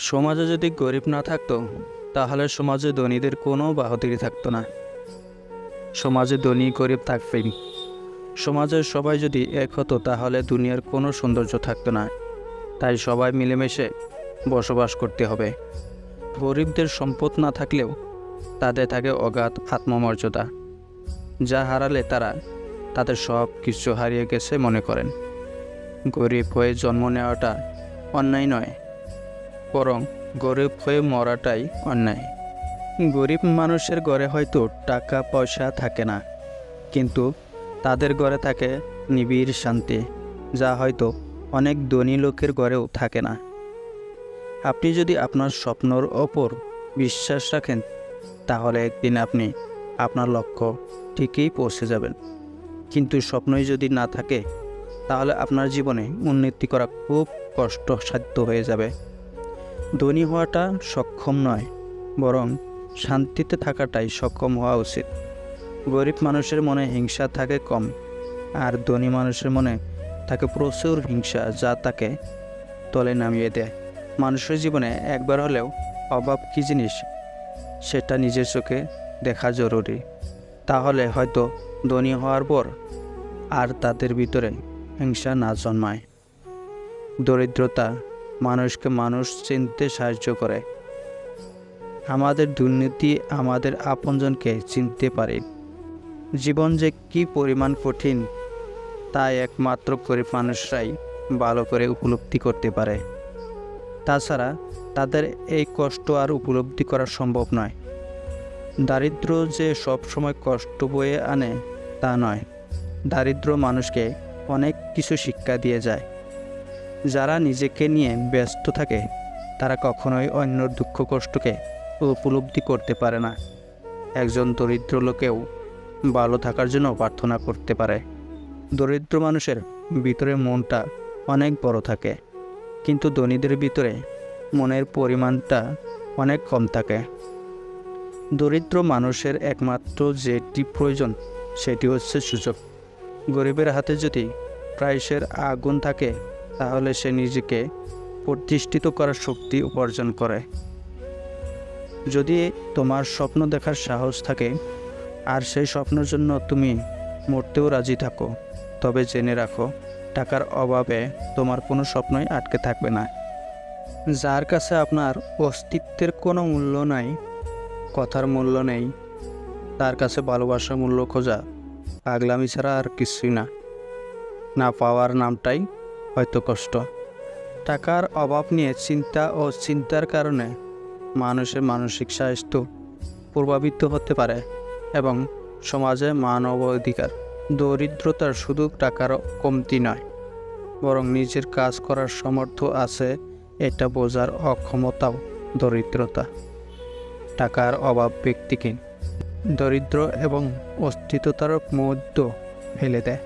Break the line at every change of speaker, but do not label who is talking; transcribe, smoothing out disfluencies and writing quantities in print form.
সমাজে যদি গরিব না থাকতো তাহলে সমাজে ধনীদের কোনো বাহাদুরি থাকতো না। সমাজে ধনী গরিব থাকবেই। সমাজের সবাই যদি এক হতো তাহলে দুনিয়ার কোনো সৌন্দর্য থাকতো না। তাই সবাই মিলেমিশে বসবাস করতে হবে। গরিবদের সম্পদ না থাকলেও তাদের থাকে অগাধ আত্মমর্যাদা, যা হারালে তারা তাদের সব কিছু হারিয়ে গেছে মনে করেন। গরিব হয়ে জন্ম নেওয়াটা অন্যায় নয়, বরং গরিব হয়ে মরাটাই অন্যায়। গরিব মানুষের ঘরে হয়তো টাকা পয়সা থাকে না, কিন্তু তাদের ঘরে থাকে নিবিড় শান্তি, যা হয়তো অনেক ধনী লোকের ঘরেও থাকে না। আপনি যদি আপনার স্বপ্নর ওপর বিশ্বাস রাখেন তাহলে একদিন আপনি আপনার লক্ষ্য ঠিকই পৌঁছে যাবেন। কিন্তু স্বপ্নই যদি না থাকে তাহলে আপনার জীবনে উন্নতি করা খুব কষ্টসাধ্য হয়ে যাবে। ধনী হওয়াটা সক্ষম নয়, বরং শান্তিতে থাকাটাই সক্ষম হওয়া উচিত। গরিব মানুষের মনে হিংসা থাকে কম, আর ধনী মানুষের মনে থাকে প্রচুর হিংসা, যা তাকে তলে নামিয়ে দেয়। মানুষের জীবনে একবার হলেও অভাব কী জিনিস সেটা নিজের চোখে দেখা জরুরি। তাহলে হয়তো ধনী হওয়ার পর আর তাদের ভিতরে হিংসা না জন্মায়। দরিদ্রতা মানুষকে মানুষ চিনতে সাহায্য করে। আমাদের দুর্নীতি আমাদের আপনজনকে চিনতে পারে। জীবন যে কী পরিমাণ কঠিন তা একমাত্র গরিব মানুষরাই ভালো করে উপলব্ধি করতে পারে। তাছাড়া তাদের এই কষ্ট আর উপলব্ধি করা সম্ভব নয়। দারিদ্র যে সব সময় কষ্ট বয়ে আনে তা নয়। দারিদ্র মানুষকে অনেক কিছু শিক্ষা দিয়ে যায়। যারা নিজেকে নিয়ে ব্যস্ত থাকে তারা কখনোই অন্যর দুঃখ কষ্টকে উপলব্ধি করতে পারে না। একজন দরিদ্র লোকেও ভালো থাকার জন্য প্রার্থনা করতে পারে। দরিদ্র মানুষের ভিতরে মনটা অনেক বড় থাকে, কিন্তু ধনীদের ভিতরে মনের পরিমাণটা অনেক কম থাকে। দরিদ্র মানুষের একমাত্র যেটি প্রয়োজন সেটি হচ্ছে সুযোগ। গরিবের হাতে যদি প্রায়শের আগুন থাকে তাহলে সে নিজেকে প্রতিষ্ঠিত করার শক্তি উপার্জন করে। যদি তোমার স্বপ্ন দেখার সাহস থাকে আর সেই স্বপ্নের জন্য তুমি মরতেও রাজি থাকো, তবে জেনে রাখো টাকার অভাবে তোমার কোনো স্বপ্নই আটকে থাকবে না। যার কাছে আপনার অস্তিত্বের কোনো মূল্য নাই, কথার মূল্য নেই, তার কাছে ভালোবাসার মূল্য খোঁজা পাগলামি ছাড়া আর কিছুই না। না পাওয়ার নামটাই হয়তো কষ্ট। টাকার অভাব নিয়ে চিন্তা ও চিন্তার কারণে মানুষের মানসিক স্বাস্থ্য প্রভাবিত হতে পারে এবং সমাজে মানবাধিকার। দরিদ্রতার শুধু টাকার কমতি নয়, বরং নিজের কাজ করার সামর্থ্য আছে এটা বোঝার অক্ষমতাও দরিদ্রতা। টাকার অভাব ব্যক্তিকে দরিদ্র এবং অস্তিত্বতার মধ্যে ফেলে দেয়।